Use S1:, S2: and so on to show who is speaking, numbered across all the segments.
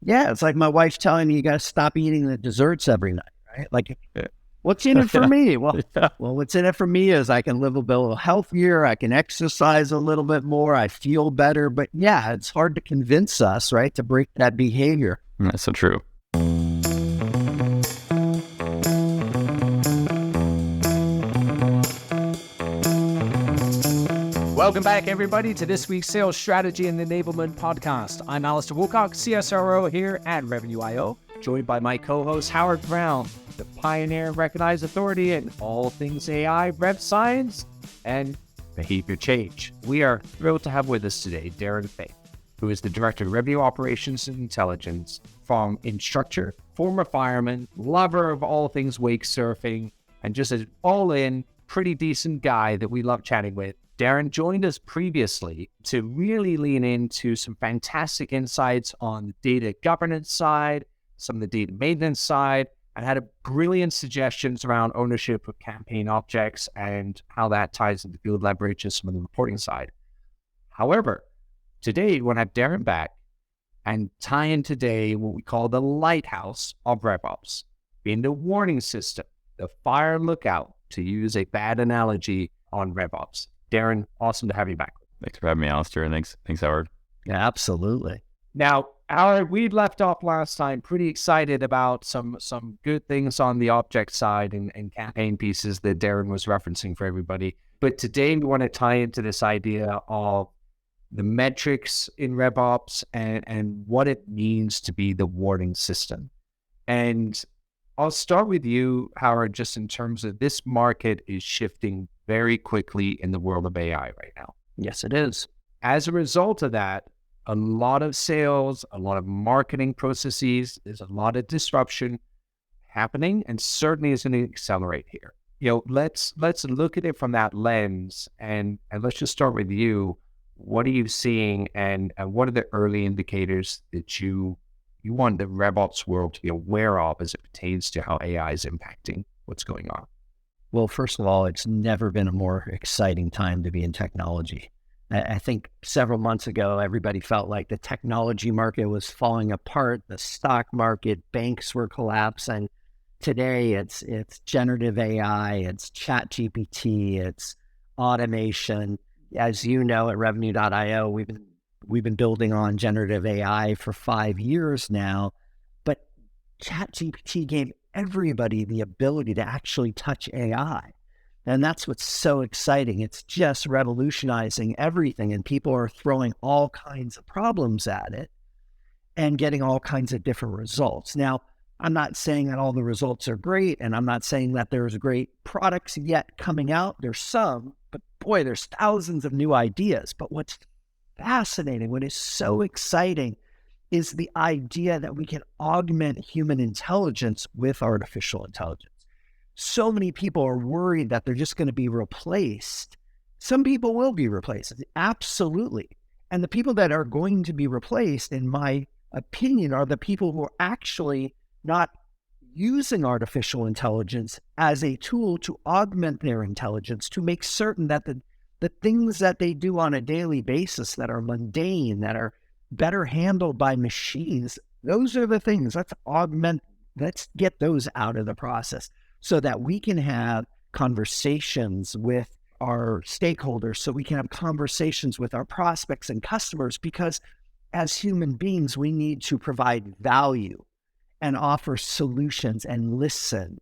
S1: Yeah, it's like my wife telling me you got to stop eating the desserts every night, right? Like, what's in it for me? Well, what's in it for me is I can live a little healthier. I can exercise a little bit more. I feel better. But yeah, it's hard to convince us, right, to break that behavior.
S2: That's so true.
S3: Welcome back, everybody, to this week's Sales Strategy and Enablement Podcast. I'm Alastair Woolcock, CSRO here at Revenue.io, joined by my co-host Howard Brown, the pioneer and recognized authority in all things AI, rev science, and behavior change. We are thrilled to have with us today Darren Fay, who is the Director of Revenue Operations and Intelligence from Instructure, former fireman, lover of all things wake surfing, and just an all-in, pretty decent guy that we love chatting with. Darren joined us previously to really lean into some fantastic insights on the data governance side, some of the data maintenance side, and had a brilliant suggestions around ownership of campaign objects and how that ties into field leverage and some of the reporting side. However, today we want to have Darren back and tie in today what we call the lighthouse of RevOps, being the warning system, the fire lookout, to use a bad analogy on RevOps. Darren, awesome to have you back.
S2: Thanks for having me, Alastair, and thanks, Howard.
S1: Yeah, absolutely.
S3: Now, Howard, we left off last time pretty excited about some good things on the object side and campaign pieces that Darren was referencing for everybody. But today we want to tie into this idea of the metrics in RevOps and what it means to be the warning system. And I'll start with you, Howard, just in terms of this market is shifting very quickly in the world of AI right now.
S1: Yes, it is.
S3: As a result of that, a lot of sales, a lot of marketing processes, there's a lot of disruption happening, and certainly is going to accelerate here. Let's look at it from that lens, and let's just start with you. What are you seeing, and what are the early indicators that you want the RevOps world to be aware of as it pertains to how AI is impacting what's going on?
S1: Well, first of all, it's never been a more exciting time to be in technology. I think several months ago, everybody felt like the technology market was falling apart, the stock market, banks were collapsing. Today, it's generative AI, it's ChatGPT, it's automation. As you know, at Revenue.io, we've been building on generative AI for 5 years now, but ChatGPT gave everybody the ability to actually touch AI. And that's what's so exciting. It's just revolutionizing everything, and people are throwing all kinds of problems at it and getting all kinds of different results. Now, I'm not saying that all the results are great, and I'm not saying that there's great products yet coming out. There's some, but boy, there's thousands of new ideas. But what's fascinating, what is so exciting, is the idea that we can augment human intelligence with artificial intelligence. So many people are worried that they're just going to be replaced. Some people will be replaced, absolutely. And the people that are going to be replaced, in my opinion, are the people who are actually not using artificial intelligence as a tool to augment their intelligence, to make certain that the things that they do on a daily basis that are mundane, that are better handled by machines, those are the things. Let's get those out of the process so that we can have conversations with our stakeholders, so we can have conversations with our prospects and customers, because as human beings, we need to provide value and offer solutions and listen.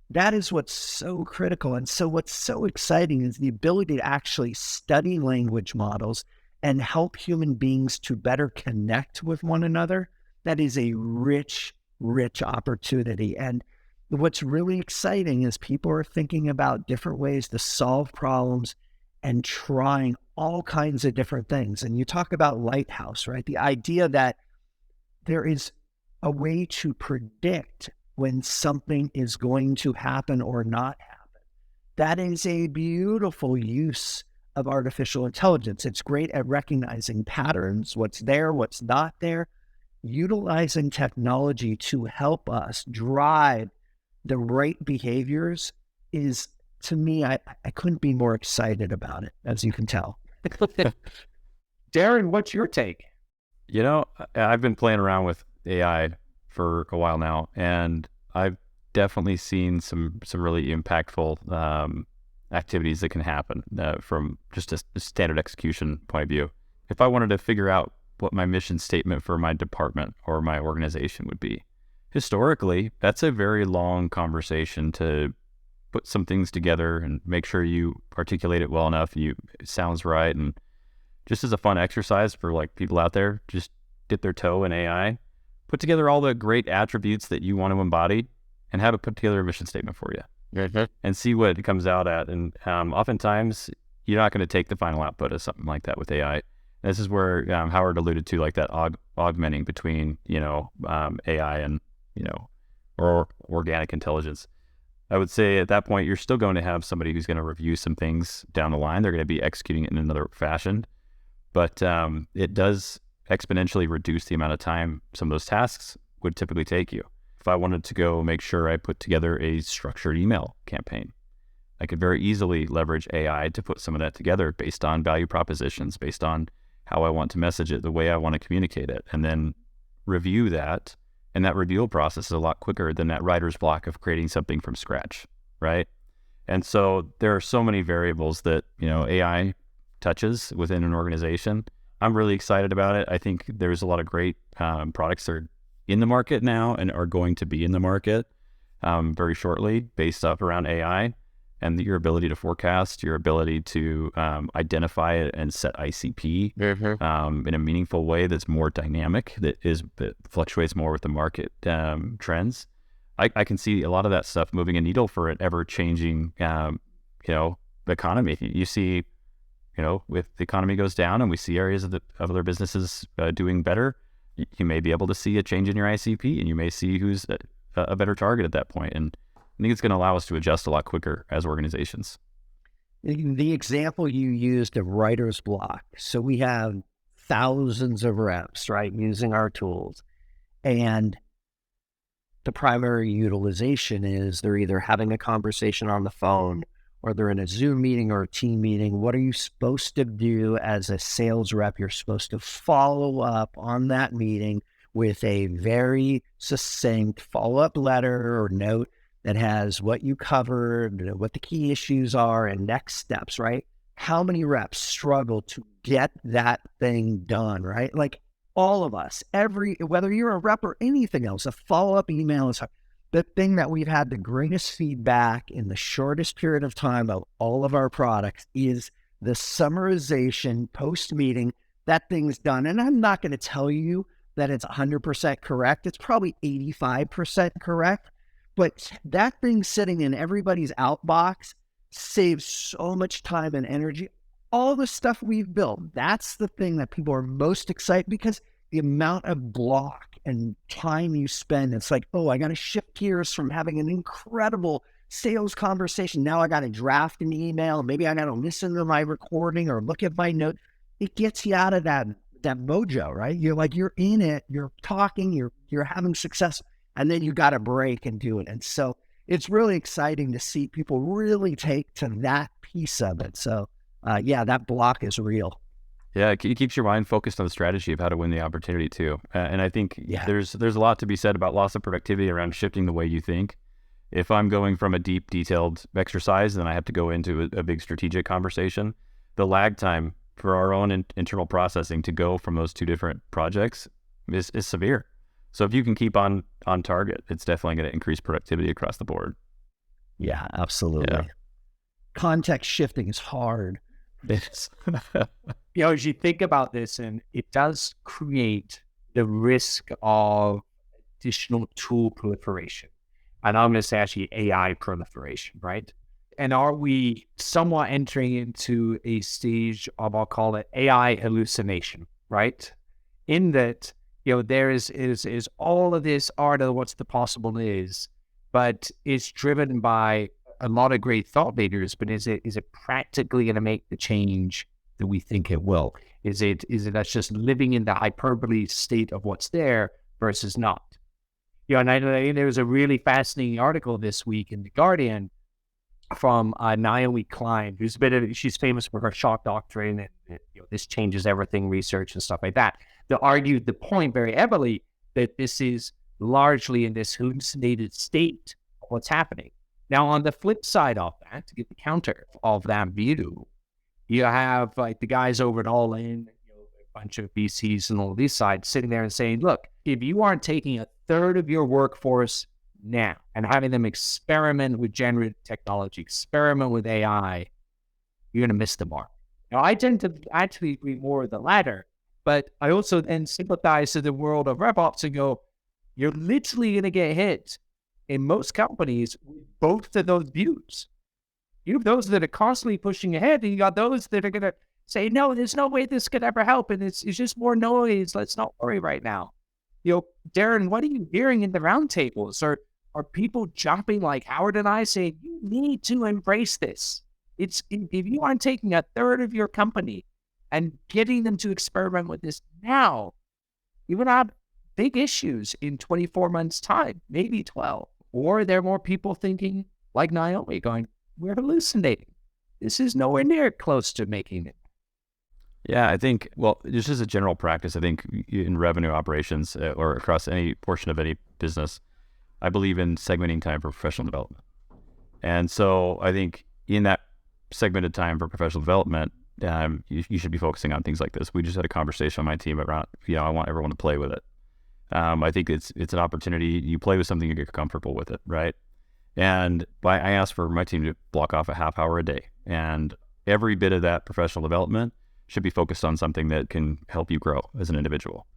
S1: That is what's so critical. And so what's so exciting is the ability to actually study language models and help human beings to better connect with one another. That is a rich, rich opportunity. And what's really exciting is people are thinking about different ways to solve problems and trying all kinds of different things. And you talk about lighthouse, right? The idea that there is a way to predict when something is going to happen or not happen. That is a beautiful use of artificial intelligence. It's great at recognizing patterns, what's there, what's not there, utilizing technology to help us drive the right behaviors is, to me, I couldn't be more excited about it, as you can tell.
S3: Darren, what's your take?
S2: I've been playing around with AI for a while now, and I've definitely seen some really impactful activities that can happen from just a standard execution point of view. If I wanted to figure out what my mission statement for my department or my organization would be, historically, that's a very long conversation to put some things together and make sure you articulate it well enough, it sounds right, and just as a fun exercise for like people out there, just dip their toe in AI, put together all the great attributes that you want to embody, and have it put together a mission statement for you. And see what it comes out at. And oftentimes, you're not going to take the final output of something like that with AI. This is where Howard alluded to, like that augmenting between, AI and, or organic intelligence. I would say at that point, you're still going to have somebody who's going to review some things down the line. They're going to be executing it in another fashion. But it does exponentially reduce the amount of time some of those tasks would typically take you. If I wanted to go make sure I put together a structured email campaign, I could very easily leverage AI to put some of that together based on value propositions, based on how I want to message it, the way I want to communicate it, and then review that. And that review process is a lot quicker than that writer's block of creating something from scratch, right? And so there are so many variables that, AI touches within an organization. I'm really excited about it. I think there's a lot of great products that are in the market now and are going to be in the market very shortly based off around AI and your ability to forecast, your ability to identify it and set ICP in a meaningful way that's more dynamic, that fluctuates more with the market trends. I can see a lot of that stuff moving a needle for an ever-changing, economy. You see, if the economy goes down and we see areas of other businesses doing better, you may be able to see a change in your ICP, and you may see who's a better target at that point. And I think it's going to allow us to adjust a lot quicker as organizations.
S1: The example you used of writer's block. So we have thousands of reps, right, using our tools. And the primary utilization is they're either having a conversation on the phone or they're in a Zoom meeting or a team meeting. What are you supposed to do as a sales rep? You're supposed to follow up on that meeting with a very succinct follow-up letter or note that has what you covered, what the key issues are, and next steps, right? How many reps struggle to get that thing done, right? Like all of us, whether you're a rep or anything else, a follow-up email is hard. The thing that we've had the greatest feedback in the shortest period of time of all of our products is the summarization post-meeting. That thing's done. And I'm not going to tell you that it's 100% correct. It's probably 85% correct. But that thing sitting in everybody's outbox saves so much time and energy. All the stuff we've built, that's the thing that people are most excited because the amount of block and time you spend, it's like, oh, I got to shift gears from having an incredible sales conversation. Now I got to draft an email. Maybe I got to listen to my recording or look at my note. It gets you out of that mojo, right? You're in it, you're talking, you're having success, and then you got to break and do it. And so it's really exciting to see people really take to that piece of it. So that block is real.
S2: Yeah, it keeps your mind focused on the strategy of how to win the opportunity too. And I think there's a lot to be said about loss of productivity around shifting the way you think. If I'm going from a deep, detailed exercise, then I have to go into a big strategic conversation. The lag time for our own internal processing to go from those two different projects is severe. So if you can keep on target, it's definitely going to increase productivity across the board.
S1: Yeah, absolutely.
S2: Yeah.
S1: Context shifting is hard.
S2: It's
S3: as you think about this, and it does create the risk of additional tool proliferation. And I'm going to say actually AI proliferation, right? And are we somewhat entering into a stage of, I'll call it AI hallucination, right? In that, there is all of this art of what's the possible is, but it's driven by a lot of great thought leaders, but is it practically going to make the change that we think it will? Is it that's just living in the hyperbole state of what's there versus not? And I know there was a really fascinating article this week in The Guardian from Naomi Klein, she's famous for her shock doctrine and this changes everything research and stuff like that. They argued the point very heavily that this is largely in this hallucinated state of what's happening. Now, on the flip side of that, to get the counter of that view, you have like the guys over at All In, a bunch of VCs and all these sides sitting there and saying, look, if you aren't taking a third of your workforce now and having them experiment with generative technology, experiment with AI, you're going to miss the mark. Now, I tend to actually agree more with the latter, but I also then sympathize to the world of RevOps and go, you're literally going to get hit in most companies with both of those views. You have those that are constantly pushing ahead, and you got those that are going to say, no, there's no way this could ever help, and it's just more noise. Let's not worry right now. Darren, what are you hearing in the roundtables? Are people jumping like Howard and I saying, you need to embrace this? If you aren't taking a third of your company and getting them to experiment with this now, you're going to have big issues in 24 months' time, maybe 12. Or there are more people thinking like Naomi going, we're hallucinating. This is nowhere near close to making it.
S2: Yeah, I think, well, just as a general practice, I think in revenue operations or across any portion of any business, I believe in segmenting time for professional development. And so I think in that segmented time for professional development, you should be focusing on things like this. We just had a conversation on my team around, I want everyone to play with it. I think it's an opportunity. You play with something, you get comfortable with it, right? And I asked for my team to block off a half hour a day, and every bit of that professional development should be focused on something that can help you grow as an individual.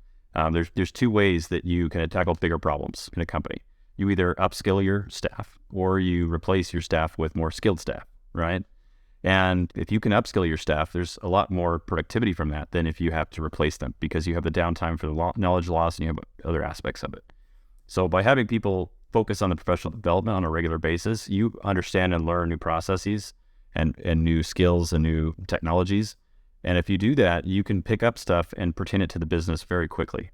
S2: There's two ways that you can tackle bigger problems in a company. You either upskill your staff or you replace your staff with more skilled staff, right? And if you can upskill your staff, there's a lot more productivity from that than if you have to replace them, because you have the downtime for the knowledge loss and you have other aspects of it. So by having people focus on the professional development on a regular basis, you understand and learn new processes and new skills and new technologies. And if you do that, you can pick up stuff and pertain it to the business very quickly.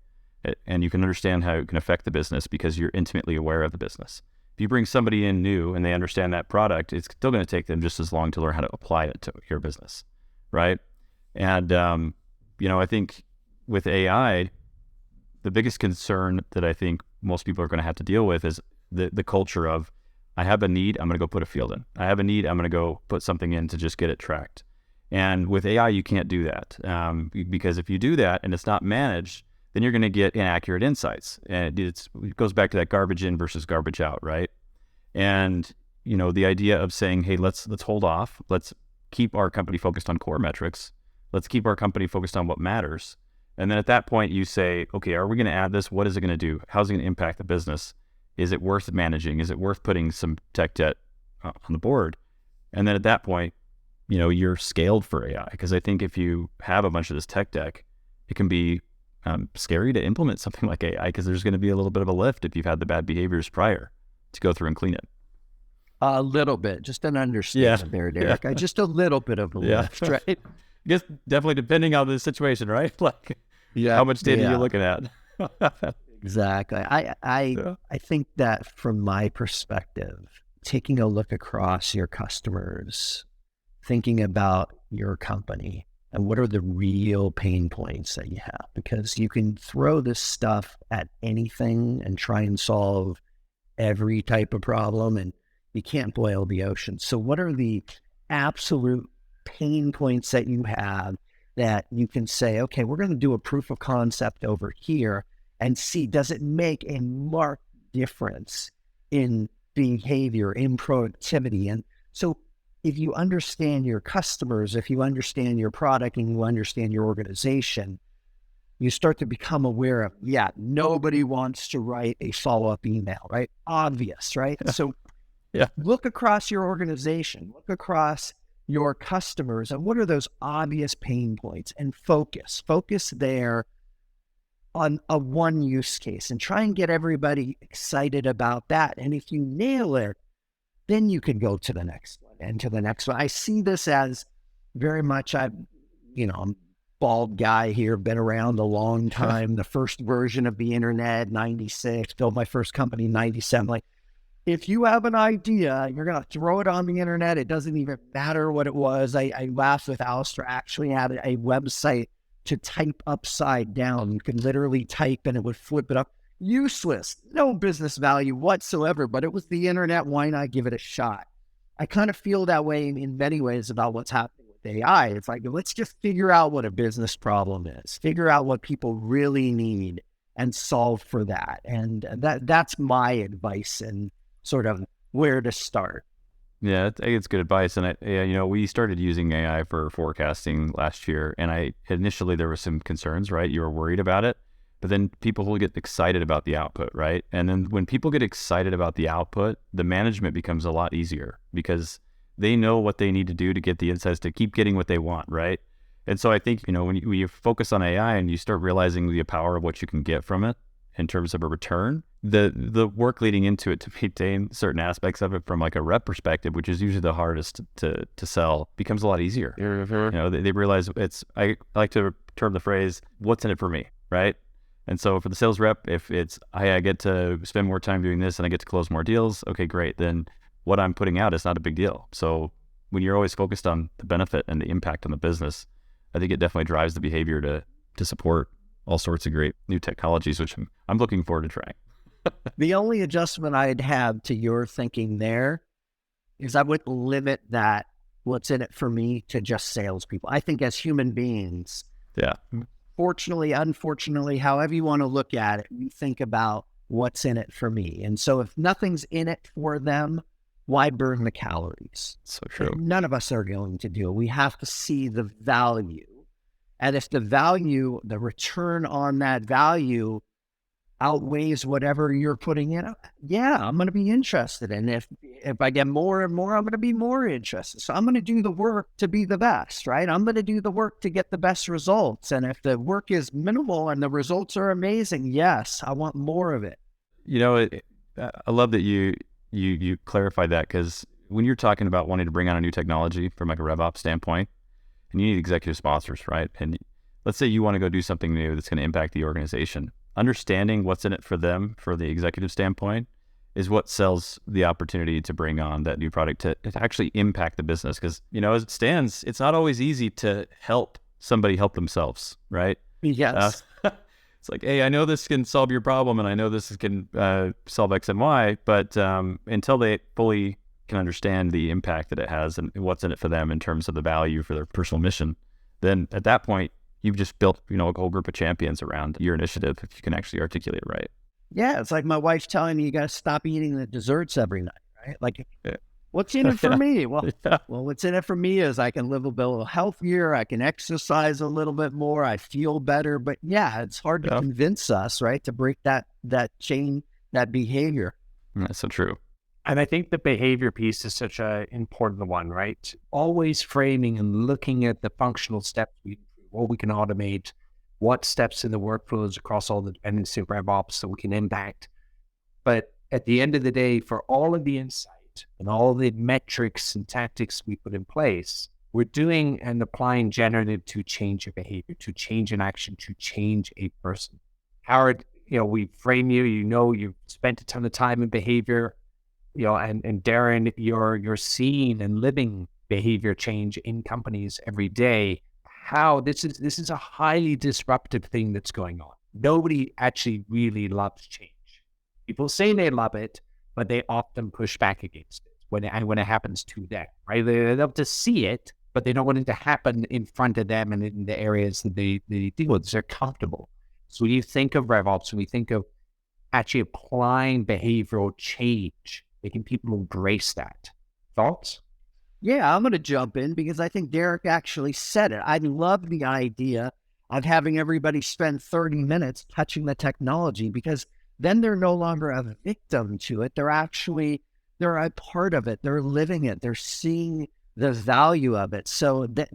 S2: And you can understand how it can affect the business because you're intimately aware of the business. If you bring somebody in new and they understand that product, it's still going to take them just as long to learn how to apply it to your business, right? And, I think with AI, the biggest concern that I think most people are going to have to deal with is the culture of, I have a need, I'm going to go put a field in. I have a need, I'm going to go put something in to just get it tracked. And with AI, you can't do that because if you do that and it's not managed, then you're going to get inaccurate insights. And it goes back to that garbage in versus garbage out, right? And, the idea of saying, hey, let's hold off. Let's keep our company focused on core metrics. Let's keep our company focused on what matters. And then at that point, you say, okay, are we going to add this? What is it going to do? How's it going to impact the business? Is it worth managing? Is it worth putting some tech debt on the board? And then at that point, you're scaled for AI. Because I think if you have a bunch of this tech debt, it can be scary to implement something like AI because there's going to be a little bit of a lift if you've had the bad behaviors prior to go through and clean it.
S1: A little bit, just an understatement there, Derek.
S2: Yeah.
S1: Just a little bit of a lift, right?
S2: I guess definitely depending on the situation, right? Like, how much data you're looking at.
S1: Exactly. I think that from my perspective, taking a look across your customers, thinking about your company, and what are the real pain points that you have? Because you can throw this stuff at anything and try and solve every type of problem, and you can't boil the ocean. So what are the absolute pain points that you have that you can say, okay, we're going to do a proof of concept over here and see, does it make a marked difference in behavior, in productivity? And so if you understand your customers, if you understand your product and you understand your organization, you start to become aware of, nobody wants to write a follow-up email, right? Obvious, right? So look across your organization, look across your customers, and what are those obvious pain points? And focus there on a one use case and try and get everybody excited about that. And if you nail it, then you can go to the next one and to the next one. I see this as very much, I'm bald guy here, been around a long time. The first version of the internet, 96, built my first company, 97. Like, if you have an idea, you're going to throw it on the internet. It doesn't even matter what it was. I laughed with Alastair, actually had a website to type upside down. You could literally type and it would flip it up. useless, no business value whatsoever, but it was the internet. Why not give it a shot? I kind of feel that way in many ways about what's happening with AI. It's like, let's just figure out what a business problem is, figure out what people really need and solve for that. And that's my advice and sort of where to start.
S2: Yeah, I think it's good advice. And we started using AI for forecasting last year, and initially there were some concerns, right? You were worried about it, but then people will get excited about the output, right? And then when people get excited about the output, the management becomes a lot easier because they know what they need to do to get the insights to keep getting what they want, right? And so I think, when you focus on AI and you start realizing the power of what you can get from it in terms of a return, the work leading into it to maintain certain aspects of it from like a rep perspective, which is usually the hardest to sell, becomes a lot easier. They realize I like to term the phrase, what's in it for me, right? And so for the sales rep, if it's, I get to spend more time doing this and I get to close more deals, okay, great. Then what I'm putting out is not a big deal. So when you're always focused on the benefit and the impact on the business, I think it definitely drives the behavior to support all sorts of great new technologies, which I'm looking forward to trying.
S1: The only adjustment I'd have to your thinking there is I would limit that what's in it for me to just salespeople. I think as human beings,
S2: yeah,
S1: fortunately, unfortunately, however you want to look at it, we think about what's in it for me. And so if nothing's in it for them, why burn the calories?
S2: So true.
S1: And none of us are going to do it. We have to see the value. And if the value, the return on that value outweighs whatever you're putting in, yeah, I'm going to be interested. And if I get more and more, I'm going to be more interested. So I'm going to do the work to be the best, right? I'm going to do the work to get the best results. And if the work is minimal and the results are amazing, yes, I want more of it.
S2: I love that you clarified that, because when you're talking about wanting to bring on a new technology from like a RevOps standpoint, and you need executive sponsors, right? And let's say you want to go do something new that's going to impact the organization. Understanding what's in it for them, for the executive standpoint, is what sells the opportunity to bring on that new product to actually impact the business. Because, as it stands, it's not always easy to help somebody help themselves, right?
S1: Yes.
S2: It's like, hey, I know this can solve your problem, and I know this can solve X and Y, but until they fully can understand the impact that it has and what's in it for them in terms of the value for their personal mission, then at that point, you've just built, a whole group of champions around your initiative if you can actually articulate it right.
S1: Yeah, it's like my wife telling me you got to stop eating the desserts every night, right? Like, what's in it for me? Well, what's in it for me is I can live a little healthier, I can exercise a little bit more, I feel better. But yeah, it's hard to convince us, right, to break that chain, that behavior.
S2: That's so true.
S3: And I think the behavior piece is such an important one, right? Always framing and looking at the functional steps, what we can automate, what steps in the workflows across all the dependency of RevOps that we can impact. But at the end of the day, for all of the insight and all the metrics and tactics we put in place, we're doing and applying generative to change a behavior, to change an action, to change a person. Howard, we frame you, you've spent a ton of time in behavior, and Darren, you're seeing and living behavior change in companies every day. How this is a highly disruptive thing that's going on. Nobody actually really loves change. People say they love it, but they often push back against it when it happens to them, right? They love to see it, but they don't want it to happen in front of them and in the areas that they deal with. They're comfortable. So when you think of RevOps, when we think of actually applying behavioral change, making people embrace that. Thoughts?
S1: Yeah, I'm going to jump in because I think Derek actually said it. I love the idea of having everybody spend 30 minutes touching the technology, because then they're no longer a victim to it. They're a part of it. They're living it. They're seeing the value of it. So that,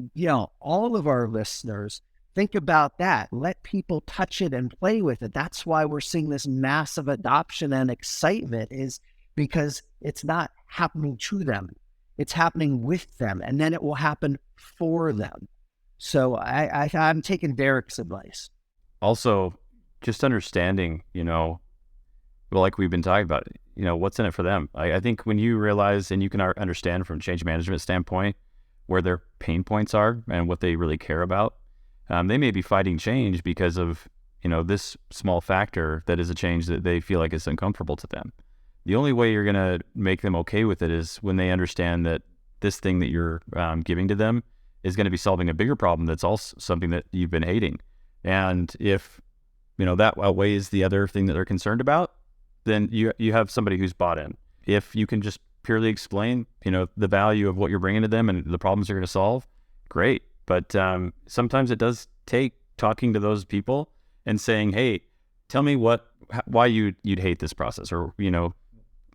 S1: all of our listeners, think about that. Let people touch it and play with it. That's why we're seeing this massive adoption and excitement, is because it's not happening to them. It's happening with them, and then it will happen for them. So I'm taking Derek's advice.
S2: Also, just understanding, like we've been talking about, what's in it for them. I think when you realize and you can understand from a change management standpoint where their pain points are and what they really care about, they may be fighting change because of this small factor that is a change that they feel like is uncomfortable to them. The only way you're going to make them okay with it is when they understand that this thing that you're giving to them is going to be solving a bigger problem that's also something that you've been hating. And if, that outweighs the other thing that they're concerned about, then you have somebody who's bought in. If you can just purely explain, the value of what you're bringing to them and the problems you're going to solve, great. But sometimes it does take talking to those people and saying, hey, tell me why you'd hate this process, or,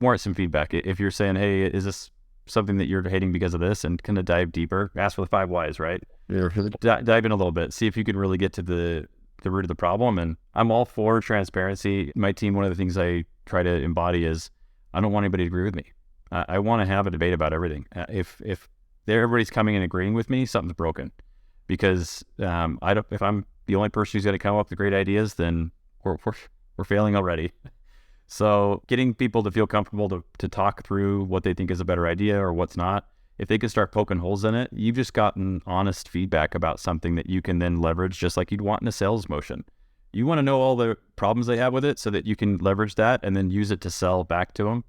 S2: warrant some feedback. If you're saying, hey, is this something that you're hating because of this, and kind of dive deeper, ask for the 5 whys, right?
S1: Yeah.
S2: Dive in a little bit, see if you can really get to the root of the problem. And I'm all for transparency. My team, one of the things I try to embody is I don't want anybody to agree with me. I want to have a debate about everything. If everybody's coming and agreeing with me, something's broken. Because if I'm the only person who's going to come up with great ideas, then we're failing already. So getting people to feel comfortable to talk through what they think is a better idea or what's not, if they can start poking holes in it, you've just gotten honest feedback about something that you can then leverage, just like you'd want in a sales motion. You want to know all the problems they have with it so that you can leverage that and then use it to sell back to them,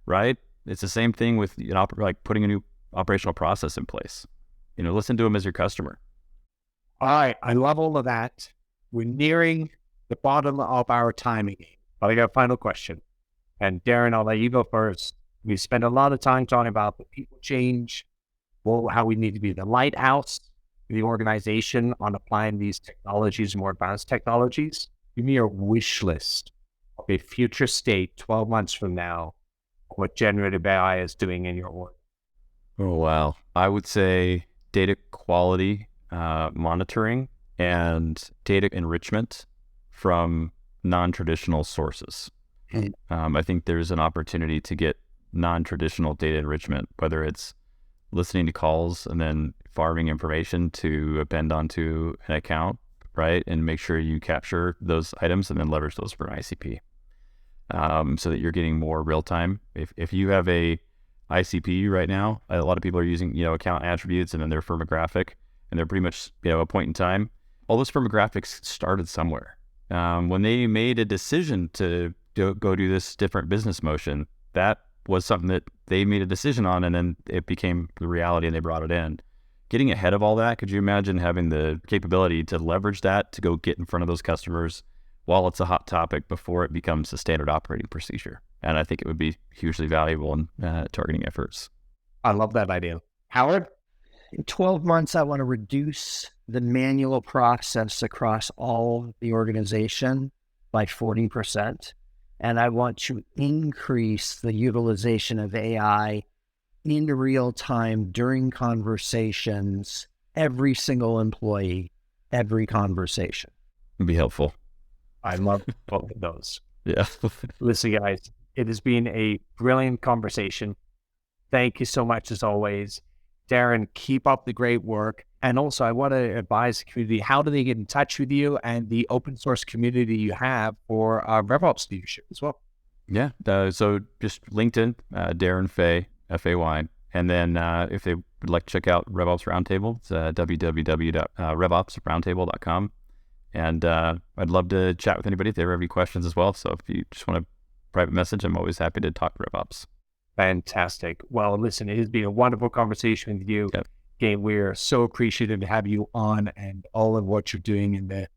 S2: right? It's the same thing with like putting a new operational process in place. Listen to them as your customer.
S3: All right. I love all of that. We're nearing the bottom of our timing. But I got a final question. And Darren, I'll let you go first. We spent a lot of time talking about the people change, how we need to be the lighthouse, the organization on applying these technologies, more advanced technologies. Give me your wish list of a future state 12 months from now, what generative AI is doing in your org.
S2: Oh, wow. I would say data quality monitoring and data enrichment from non-traditional sources. I think there's an opportunity to get non-traditional data enrichment, whether it's listening to calls and then farming information to append onto an account, right? And make sure you capture those items and then leverage those for an ICP, so that you're getting more real time. If you have a ICP right now, a lot of people are using, account attributes and then their firmographic, and they're pretty much, a point in time. All those firmographics started somewhere. When they made a decision to go do this different business motion, that was something that they made a decision on, and then it became the reality and they brought it in. Getting ahead of all that, could you imagine having the capability to leverage that to go get in front of those customers while it's a hot topic before it becomes a standard operating procedure? And I think it would be hugely valuable in targeting efforts.
S3: I love that idea. Howard?
S1: In 12 months, I want to reduce the manual process across all the organization by 40%. And I want to increase the utilization of AI in real time during conversations, every single employee, every conversation.
S2: It'd be helpful.
S3: I love both of those.
S2: Yeah.
S3: Listen, guys, it has been a brilliant conversation. Thank you so much as always. Darren, keep up the great work. And also, I want to advise the community, how do they get in touch with you and the open source community you have for RevOps leadership as well?
S2: Yeah. So just LinkedIn, Darren Fay, F-A-Y. And then if they would like to check out RevOps Roundtable, it's www.revopsroundtable.com. And I'd love to chat with anybody if they ever have any questions as well. So if you just want a private message, I'm always happy to talk RevOps.
S3: Fantastic. Well, listen, it has been a wonderful conversation with you.
S2: Yep.
S3: Again, we're so appreciative to have you on and all of what you're doing in the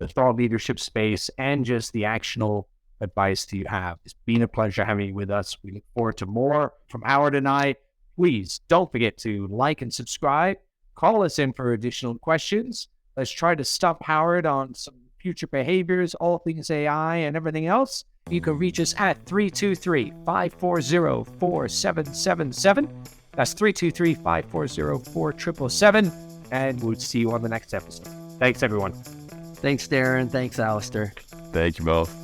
S3: thought leadership space and just the actionable advice that you have. It's been a pleasure having you with us. We look forward to more from Howard and I. Please don't forget to like and subscribe. Call us in for additional questions. Let's try to stump Howard on some future behaviors, all things AI and everything else. You can reach us at 323-540-4777. That's 323-540-4777. And we'll see you on the next episode. Thanks, everyone.
S1: Thanks, Darren. Thanks, Alastair.
S2: Thank you both.